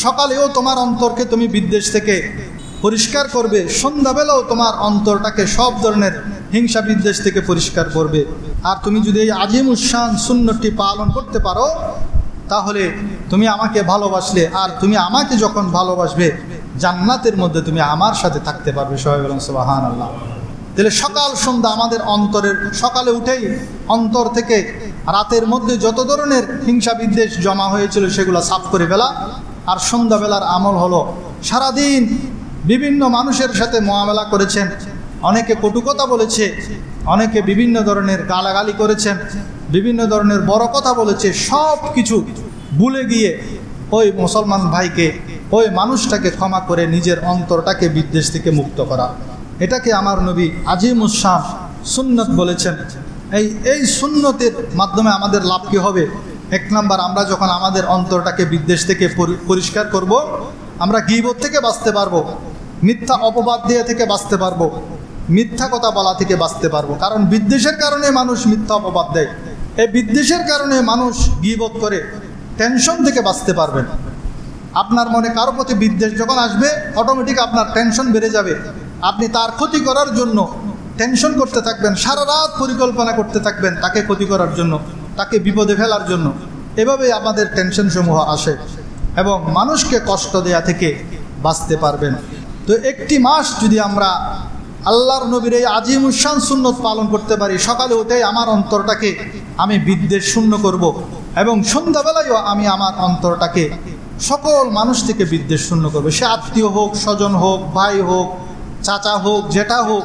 সকালেও তোমার অন্তরকে তুমি বিদ্বেষ থেকে পরিষ্কার করবে, সন্ধ্যাবেলাও তোমার অন্তরটাকে সব ধরনের হিংসা বিদ্বেষ থেকে পরিষ্কার করবে, আর তুমি যদি এই আজিমুশ শান সুন্নতটি পালন করতে পারো তাহলে তুমি আমাকে ভালোবাসলে, আর তুমি আমাকে যখন ভালোবাসবে জান্নাতের মধ্যে তুমি আমার সাথে থাকতে পারবে। সবাই বলেন সুবহানাল্লাহ। তাহলে সকাল সন্ধ্যা আমাদের অন্তরের, সকালে উঠেই অন্তর থেকে রাতের মধ্যে যত ধরনের হিংসা বিদ্বেষ জমা হয়েছিল সেগুলো সাফ করে ফেলা, আর সন্ধ্যাবেলার আমল হলো সারাদিন বিভিন্ন মানুষের সাথে মুআমালা করেছেন, অনেকে কটু কথা বলেছে, অনেকে বিভিন্ন ধরনের গালাগালি করেছেন, বিভিন্ন ধরনের বড় কথা বলেছে, সব কিছু ভুলে গিয়ে ওই মুসলমান ভাইকে, ওই মানুষটাকে ক্ষমা করে নিজের অন্তরটাকে বিদ্বেষ থেকে মুক্ত করা, এটাকে আমার নবী আজিমুশ শান সুন্নত বলেছেন। এই সুন্নতের মাধ্যমে আমাদের লাভ কী হবে? 1 নাম্বার, আমরা যখন আমাদের অন্তরটাকে বিদ্বেষ থেকে পরিষ্কার করব, আমরা গীবত থেকে বাঁচতে পারবো, মিথ্যা অপবাদ দিয়ে থেকে বাঁচতে পারবো, মিথ্যা কথা বলা থেকে বাঁচতে পারবো। কারণ বিদ্বেষের কারণে মানুষ মিথ্যা অপবাদ দেয়, এই বিদ্বেষের কারণে মানুষ গীবত করে, টেনশন থেকে বাঁচতে পারবেন। আপনার মনে কারো প্রতি বিদ্বেষ যখন আসবে অটোমেটিক আপনার টেনশন বেড়ে যাবে, আপনি তার ক্ষতি করার জন্য টেনশন করতে থাকবেন, সারা রাত পরিকল্পনা করতে থাকবেন তাকে ক্ষতি করার জন্য, তাকে বিপদে ফেলার জন্য। এভাবেই আমাদের টেনশন সমূহ আসে এবং মানুষকে কষ্ট দেয়া থেকে বাঁচতে পারবেন। তো 1টি মাস যদি আমরা আল্লাহর নবীর এই আজিমুশ শান সুন্নত পালন করতে পারি, সকালে উঠেই আমার অন্তরটাকে আমি বিদ্বেষ শূন্য করব, এবং সন্ধ্যাবেলায়ও আমি আমার অন্তরটাকে সকল মানুষ থেকে বিদ্বেষ শূন্য করব। সে আত্মীয় হোক, স্বজন হোক, ভাই হোক, চাচা হোক, জেঠা হোক,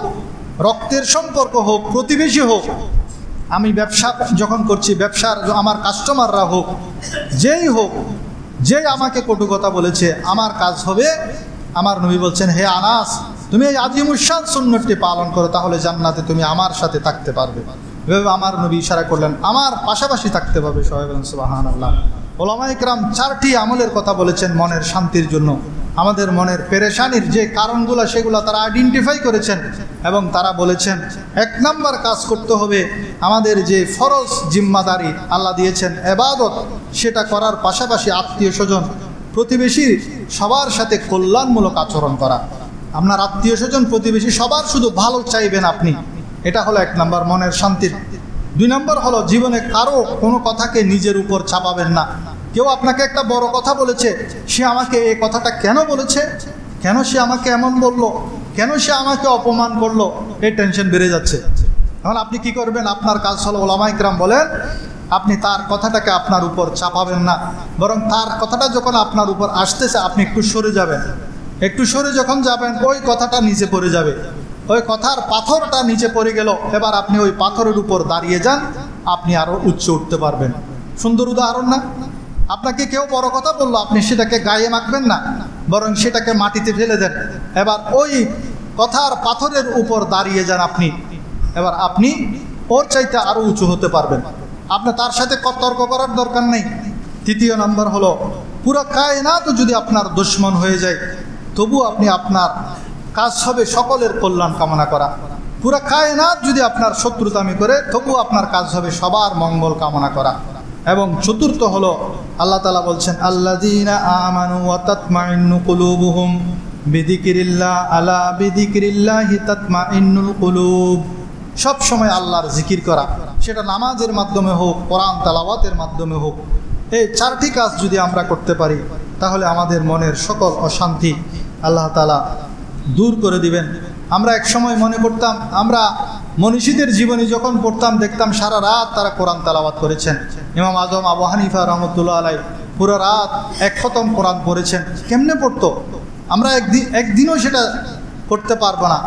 রক্তের সম্পর্ক হোক, প্রতিবেশী হোক, আমি ব্যবসা যখন করছি ব্যবসার আমার কাস্টমাররা হোক, যেই হোক, যেই আমাকে কটু কথা বলেছে, আমার কাজ হবে, আমার নবী বলছেন হে আনাস, তুমি এই আজিমুশান সুন্নতটি পালন করো, তাহলে জান্নাতে তুমি আমার সাথে থাকতে পারবে। এভাবে আমার নবী ইশারা করলেন, আমার পাশাপাশি থাকতে পারবে। সবাই বলেন সুবহানাল্লাহ। উলামায়ে কেরাম 4টি আমলের কথা বলেছেন মনের শান্তির জন্য। আমাদের মনের পেরেশানির যে কারণগুলো সেগুলো তারা আইডেন্টিফাই করেছেন এবং তারা বলেছেন 1 নাম্বার কাজ করতে হবে, আমাদের যে ফরজ জিম্মাদারি আল্লাহ দিয়েছেন ইবাদত, সেটা করার পাশাপাশি আত্মীয় স্বজন প্রতিবেশী সবার সাথে কল্যাণমূলক আচরণ করা। আপনার আত্মীয় স্বজন প্রতিবেশী সবার শুধু ভালো চাইবেন আপনি, এটা হলো 1 নাম্বার মনের শান্তির। 2 নাম্বার হলো জীবনে কারো কোনো কথাকে নিজের উপর চাপাবেন না। কেউ আপনাকে একটা বড় কথা বলেছে, সে আমাকে এই কথাটা কেন বলেছে, কেন সে আমাকে এমন বলল, কেন সে আমাকে অপমান করলো, এই টেনশন বেড়ে যাচ্ছে। এখন আপনি কি করবেন? আপনার কাজ হলো, উলামায়ে কেরাম বলেন, আপনি তার কথাটাকে আপনার উপর চাপাবেন না, বরং তার কথাটা যখন আপনার উপর আসতেছে আপনি একটু সরে যাবেন। একটু সরে যখন যাবেন ওই কথাটা নিচে পড়ে যাবে, ওই কথার পাথরটা নিচে পড়ে গেল, এবার আপনি ওই পাথরের উপর দাঁড়িয়ে যান, আপনি আরও উচ্চে উঠতে পারবেন। সুন্দর উদাহরণ না? আপনাকে কেউ বড় কথা বললো, আপনি সেটাকে গায়ে মাখবেন না, বরং সেটাকে মাটিতে ফেলে দেন। এবার ওই কথার পাথরের উপর দাঁড়িয়ে যান আপনি, এবার আপনি ওর চাইতে আরও উঁচু হতে পারবেন। আপনি তার সাথে তর্ক করার দরকার নেই। 3 নম্বর হলো, পুরো কায়নাত যদি আপনার দুশমন হয়ে যায় তবু আপনি আপনার কাজ হবে সকলের কল্যাণ কামনা করা। পুরো কায়নাত যদি আপনার শত্রুতামি করে তবু আপনার কাজ হবে সবার মঙ্গল কামনা করা। এবং 4র্থ হলো, আল্লাহ তাআলা বলছেন, আল্লাযীনা আমানু ওয়া তাতমাইন্নু কুলুবুহুম বিযিকরিল্লাহ, আলা বিযিকরিল্লাহি তাতমাইন্নুল কুলুব। সব সময় আল্লাহর জিকির করা, সেটা নামাজের মাধ্যমে হোক, কোরআন তেলাওয়াতের মাধ্যমে হোক। এই 4টি কাজ যদি আমরা করতে পারি তাহলে আমাদের মনের সকল অশান্তি আল্লাহ তাআলা দূর করে দিবেন। আমরা এক সময় মনে করতাম, আমরা মনীষীদের জীবনী যখন পড়তাম দেখতাম সারা রাত তারা কোরআন তেলাওয়াত করেছেন। ইমাম আজম আবু হানিফা রহমতুল্লাহ আলাইহি পুরো রাত 1 খতম কোরআন পড়েছেন। কেমনে পড়তো? আমরা একদিনও সেটা করতে পারবো না,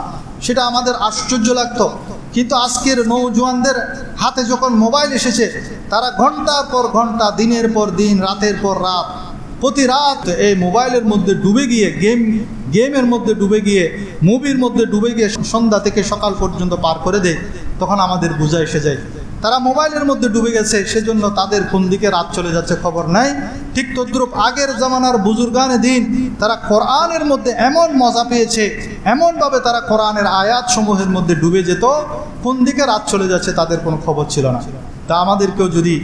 সেটা আমাদের আশ্চর্য লাগতো। কিন্তু আজকের নৌজওয়ানদের হাতে যখন মোবাইল এসেছে, তারা ঘন্টার পর ঘন্টা, দিনের পর দিন, রাতের পর রাত, প্রতি রাত এই মোবাইলের মধ্যে ডুবে গিয়ে, গেমের মধ্যে ডুবে গিয়ে, মুভির মধ্যে ডুবে গিয়ে সন্ধ্যা থেকে সকাল পর্যন্ত পার করে দেয়। তখন আমাদের বোঝা এসে যায় তারা মোবাইলের মধ্যে ডুবে গেছে, সেজন্য তাদের কোন দিকে রাত চলে যাচ্ছে খবর নাই। ঠিক তদ্রূপ আগের জামানার বুজুর্গানে দিন তারা কোরআনের মধ্যে এমন মজা পেয়েছে, এমনভাবে তারা কোরআনের আয়াত সমূহের মধ্যে ডুবে যেত, কোন দিকে রাত চলে যাচ্ছে তাদের কোনো খবর ছিল না। তা আমাদেরকেও যদি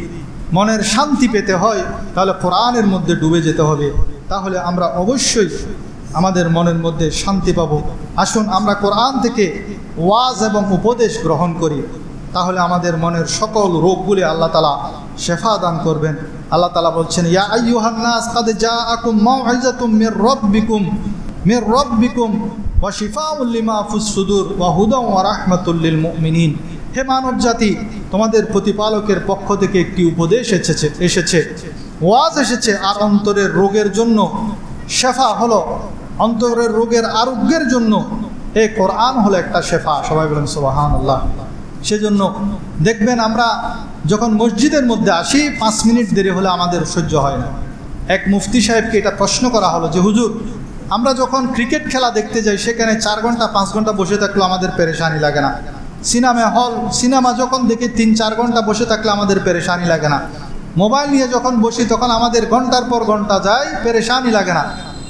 মনের শান্তি পেতে হয় তাহলে কোরআনের মধ্যে ডুবে যেতে হবে, তাহলে আমরা অবশ্যই আমাদের মনের মধ্যে শান্তি পাব। আসুন আমরা কোরআন থেকে ওয়াজ এবং উপদেশ গ্রহণ করি, তাহলে আমাদের মনের সকল রোগগুলি আল্লাহ তাআলা শেফা দান করবেন। আল্লাহ তাআলা বলছেন, ইয়া আইয়ুহান নাস কাদ জাআকুম মাউইযাতুম মির রাব্বিকুম ওয়া শিফাউল লিমা ফিস সুদুর ওয়া হুদাও ওয়া রাহমাতুল লিল মুমিনিন। হে মানব জাতি, তোমাদের প্রতিপালকের পক্ষ থেকে একটি উপদেশ এসেছে, ওয়াজ এসেছে, আর অন্তরের রোগের জন্য শেফা হলো, অন্তরের রোগের আরোগ্যের জন্য এই কোরআন হলো একটা শেফা। সবাই বলেন সুবহানাল্লাহ। সেজন্য দেখবেন আমরা যখন মসজিদের মধ্যে আসি 5 মিনিট দেরি হলে আমাদের সহ্য হয় না। এক মুফতি সাহেবকে এটা প্রশ্ন করা হলো যে, হুজুর, আমরা যখন ক্রিকেট খেলা দেখতে যাই সেখানে 4 ঘন্টা 5 ঘন্টা বসে থাকলেও আমাদের পেরেশানি লাগে না। সিনেমা যখন দেখি 3-4 ঘন্টা বসে থাকলে আমাদের পেরেশানি লাগে না। মোবাইল নিয়ে যখন বসি তখন আমাদের ঘন্টার পর ঘন্টা যায়, পেরেশানি লাগে না।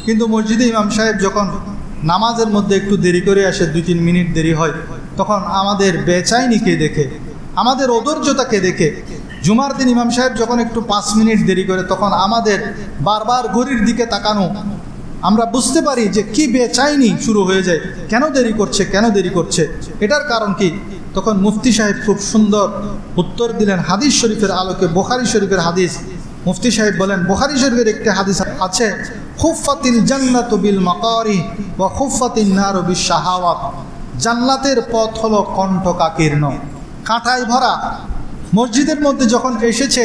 কিন্তু মসজিদে ইমাম সাহেব যখন নামাজের মধ্যে একটু দেরি করে আসে, 2-3 মিনিট দেরি হয়, তখন আমাদের বেচাইনিকে দেখে, আমাদের অধৈর্যতাকে দেখে, জুমার দিন ইমাম সাহেব যখন একটু 5 মিনিট দেরি করে তখন আমাদের বারবার ঘড়ির দিকে তাকানো, আমরা বুঝতে পারি যে কি বেচাইনি শুরু হয়ে যায়, কেন দেরি করছে। এটার কারণ কি? তখন মুফতি সাহেব খুব সুন্দর উত্তর দিলেন হাদিস শরীফের আলোকে। বুখারী শরীফের হাদিস। মুফতি সাহেব বলেন, বুখারী শরীফের একটি হাদিস আছে, খুফফাতিল জান্নাতু বিল মাকারি ওয়া খুফফাতিন নারু বিশ শাহাওয়াত। জান্নাতের পথ হলো কণ্টকাকীর্ণ, কাঁটায় ভরা। মসজিদের মধ্যে যখন এসেছে,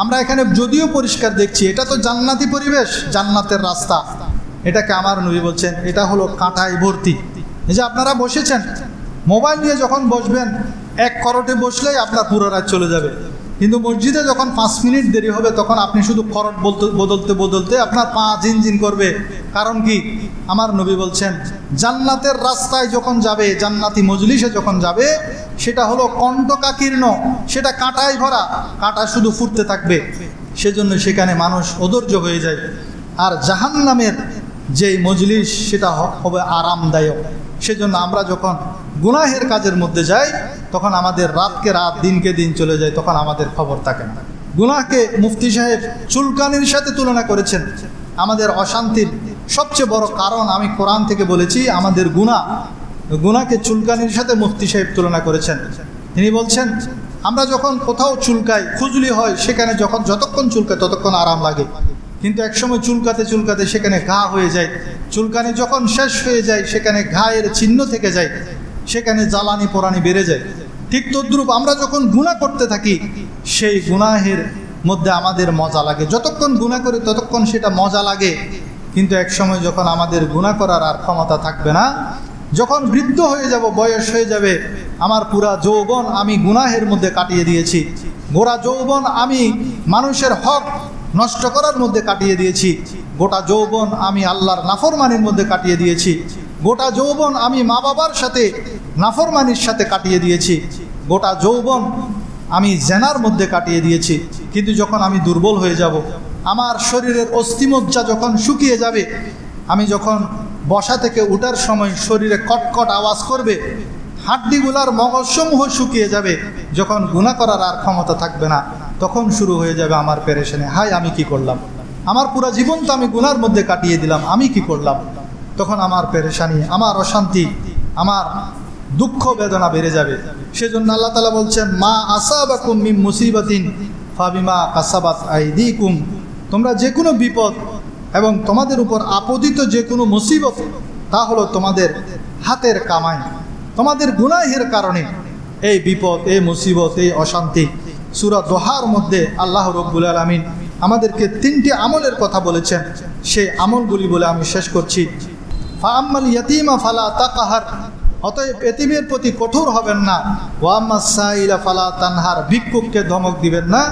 আমরা এখানে যদিও পরিষ্কার দেখছি, এটা তো জান্নাতি পরিবেশ, জান্নাতের রাস্তা। এটাকে আমার নবী বলছেন এটা হলো কাঁটায় ভর্তি। এই যে আপনারা বসেছেন, মোবাইল নিয়ে যখন বসবেন, 1 করোটে বসলেই আপনার পুরো রাত চলে যাবে। কিন্তু মসজিদে যখন 5 মিনিট দেরি হবে তখন আপনি শুধু খরচ বদলতে বদলতে আপনার পা জিনজিন করবে। কারণ কি? আমার নবী বলছেন জান্নাতের রাস্তায় যখন যাবে, জান্নাতি মজলিসে যখন যাবে, সেটা হলো কণ্টকাকীর্ণ, সেটা কাঁটায় ভরা, কাঁটা শুধু ফুটতে থাকবে। সেজন্য সেখানে মানুষ অধৈর্য হয়ে যায়। আর জাহান্নামের যেই মজলিস সেটা হবে আরামদায়ক। সেজন্য আমরা যখন গুনাহের কাজের মধ্যে যাই তখন আমাদের রাতকে রাত, দিনকে দিন চলে যায়, তখন আমাদের খবর থাকে না। গুনাহকে মুফতি সাহেব চুলকানির সাথে তুলনা করেছেন। আমাদের অশান্তির সবচেয়ে বড় কারণ আমি কোরআন থেকে বলেছি, আমাদের গুনাহকে চুলকানির সাথে মুফতি সাহেব তুলনা করেছেন। তিনি বলছেন আমরা যখন কোথাও চুলকাই, খুজলি হয়, সেখানে যতক্ষণ চুলকায় ততক্ষণ আরাম লাগে, কিন্তু একসময় চুলকাতে চুলকাতে সেখানে ঘা হয়ে যায়। চুলকানি যখন শেষ হয়ে যায় সেখানে ঘায়ের চিহ্ন থেকে যায়, সেখানে জ্বালানি পোড়ানি বেড়ে যায়। ঠিক তদ্রূপ আমরা যখন গুনাহ করতে থাকি সেই গুনাহের মধ্যে আমাদের মজা লাগে। যতক্ষণ গুনাহ করি ততক্ষণ সেটা মজা লাগে, কিন্তু একসময় যখন আমাদের গুনাহ করার আর ক্ষমতা থাকবে না, যখন বৃদ্ধ হয়ে যাব, বয়স হয়ে যাবে, আমার পুরা যৌবন আমি গুনাহের মধ্যে কাটিয়ে দিয়েছি, গোটা যৌবন আমি মানুষের হক নষ্ট করার মধ্যে কাটিয়ে দিয়েছি, গোটা যৌবন আমি আল্লাহর নাফরমানির মধ্যে কাটিয়ে দিয়েছি, গোটা যৌবন আমি মা বাবার সাথে নাফরমানির সাথে কাটিয়ে দিয়েছি, গোটা যৌবন আমি জেনার মধ্যে কাটিয়ে দিয়েছি। কিন্তু যখন আমি দুর্বল হয়ে যাব, আমার শরীরের অস্থিমজ্জা যখন শুকিয়ে যাবে, আমি যখন বসা থেকে উঠার সময় শরীরে কটকট আওয়াজ করবে, হাড্ডিগুলার মগজসমূহ শুকিয়ে যাবে, যখন গুনাহ করার আর ক্ষমতা থাকবে না, তখন শুরু হয়ে যাবে আমার পেরেশানি। হায় আমি কি করলাম, আমার পুরা জীবন তো আমি গুনার মধ্যে কাটিয়ে দিলাম, আমি কি করলাম। তখন আমার পেরেশানি, আমার অশান্তি, আমার দুঃখ বেদনা বেড়ে যাবে। সেজন্য আল্লাহ তাআলা বলছেন মা আসাবাকুম মিন মুসিবাতিন ফাবিমা কাসাবাত আইদিকুম, তোমরা যে কোনো বিপদ এবং তোমাদের উপর আপতিত যে কোনো মুসিবত, তা হলো তোমাদের হাতের কামাই, তোমাদের গুনাহের কারণে এই বিপদ, এই মুসিবত, এই অশান্তি। সূরা দোহার মধ্যে আল্লাহ রব্বুল আলামিন আমাদেরকে 3টি আমলের কথা বলেছেন, সেই আমলগুলি বলে আমি শেষ করছি। ফাআম্মাল ইয়াতীমা ফালা তাকহার, অতএব এতিমের প্রতি কঠোর হবেন না। ওয়া আম্মাস সাইলা ফালা তানহার, ভিক্ষুককে ধমক দিবেন না।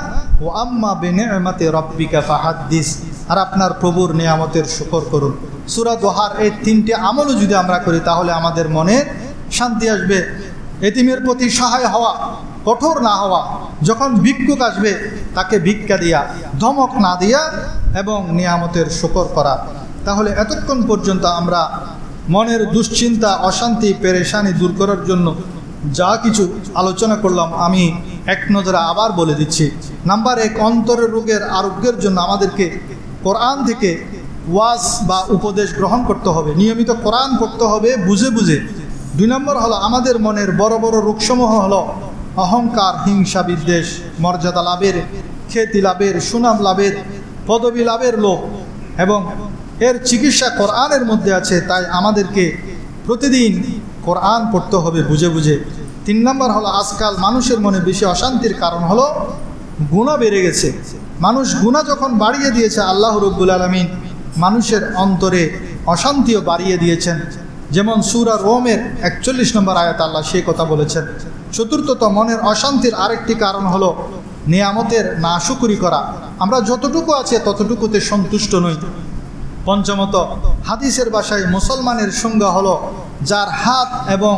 ওয়া আম্মা বিনিআমাতি রাব্বিকা ফাহাদ্দিস, আর আপনার প্রভুর নিয়ামতের শুকর করুন। সূরা দোহার এই 3টি আমলও যদি আমরা করি তাহলে আমাদের মনে শান্তি আসবে। এতিমের প্রতি সহায় হওয়া, কঠোর না হওয়া, যখন ভিক্ষুক আসবে তাকে ভিক্ষা দিয়া, ধমক না দিয়া, এবং নিয়ামতের শুকর করা। তাহলে এতক্ষণ পর্যন্ত আমরা মনের দুশ্চিন্তা, অশান্তি, পেরেশানি দূর করার জন্য যা কিছু আলোচনা করলাম আমি এক নজরে আবার বলে দিচ্ছি। নাম্বার 1, অন্তরের রোগের আরোগ্যের জন্য আমাদেরকে কোরআন থেকে ওয়াজ বা উপদেশ গ্রহণ করতে হবে, নিয়মিত কোরআন পড়তে হবে বুঝে বুঝে। 2 নম্বর হলো আমাদের মনের বড় বড় রোগসমূহ হলো অহংকার, হিংসা, বিদ্বেষ, মর্যাদা লাভের, খ্যাতি লাভের, সুনাম লাভের, পদবী লাভের লোভ, এবং এর চিকিৎসা কোরআনের মধ্যে আছে। তাই আমাদেরকে প্রতিদিন কোরআন পড়তে হবে বুঝে বুঝে। 3 নম্বর হলো আজকাল মানুষের মনে বেশি অশান্তির কারণ হলো গুনাহ বেড়ে গেছে। মানুষ গুনাহ যখন বাড়িয়ে দিয়েছে, আল্লাহ রব্বুল আলামিন মানুষের অন্তরে অশান্তিও বাড়িয়ে দিয়েছেন। যেমন সূরা রোমের 41 নম্বর আয়াত আল্লাহ সেই কথা বলেছেন। চতুর্থত, মনের অশান্তির আরেকটি কারণ হলো নিয়ামতের নাশুকরি করা। আমরা যতটুকু আছে ততটুকুতে সন্তুষ্ট নই। পঞ্চমত, হাদিসের ভাষায় মুসলমানের সংজ্ঞা হলো যার হাত এবং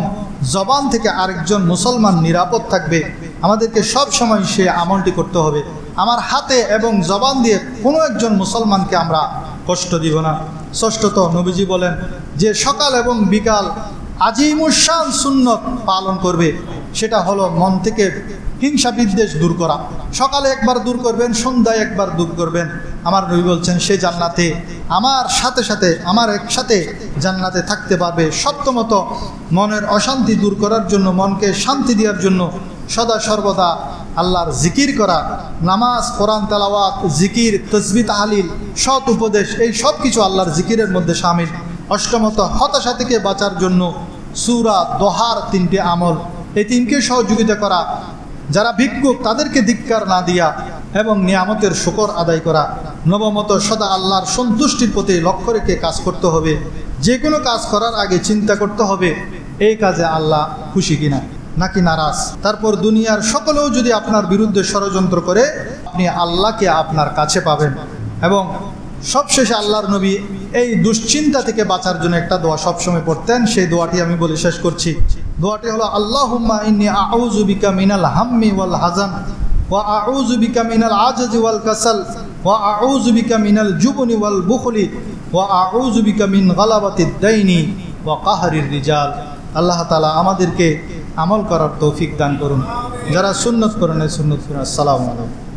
জবান থেকে আরেকজন মুসলমান নিরাপদ থাকবে। আমাদেরকে সব সময় সে আমলটি করতে হবে, আমার হাতে এবং জবান দিয়ে কোনো একজন মুসলমানকে আমরা কষ্ট দিব না। ষষ্ঠত, নবীজি বলেন যে সকাল এবং বিকাল আজিমুশান সুন্নত পালন করবে, সেটা হলো মন থেকে হিংসা বিদ্বেষ দূর করা। সকালে একবার দূর করবেন, সন্ধ্যায় একবার দূর করবেন। আমার নবী বলছেন সে জান্নাতে আমার সাথে সাথে, আমার একসাথে জান্নাতে থাকতে পারবে। সপ্তমত, মনের অশান্তি দূর করার জন্য, মনকে শান্তি দেওয়ার জন্য সদা সর্বদা আল্লাহর জিকির করা, নামাজ, কোরআন তেলাওয়াত, জিকির, তাসবিহ, তাহলিল, সৎ উপদেশ, এই সব কিছু আল্লাহর জিকিরের মধ্যে শামিল। অষ্টমত, হতাশা থেকে বাঁচার জন্য সূরা দোহার 3টি আমল, এই 3কে সহযোগিতা করা। যারা ভিক্ষুক তাদেরকে ধিক্কার না দিয়া এবং নিয়ামতের শুকর আদায় করা। নবমত, সদা আল্লাহর সন্তুষ্টির প্রতি লক্ষ্য রেখে কাজ করতে হবে। যে কোনো কাজ করার আগে চিন্তা করতে হবে এই কাজে আল্লাহ খুশি কিনা। নাকি নারাজ। তারপর দুনিয়ার সকলেও যদি আপনার বিরুদ্ধে ষড়যন্ত্র করে, আপনি আল্লাহকে আপনার কাছে পাবেন। এবং সবশেষে আল্লাহর নবী এই দুশ্চিন্তা থেকে বাঁচার জন্য একটা দোয়া সবসময় পড়তেন, সেই দোয়াটি আমি বলে শেষ করছি। দোয়াটি হলো আল্লাহুম্মা ইন্নী আউযু বিকা মিনাল হাম্মি ওয়াল হাযান ওয়া আউযু বিকা মিনাল আজজি ওয়াল কাসাল ওয়া আউযু বিকা মিনাল জুবনি ওয়াল বুখলি ওয়া আউযু বিকা মিন গালাবাতিদ দাইনি ওয়া কাহরির রিজাল। আল্লাহ তাআলা আমাদেরকে আমল করার তৌফিক দান করুন। যারা সুন্নত করেন সুন্নত করুন। আসসালামু আলাইকুম।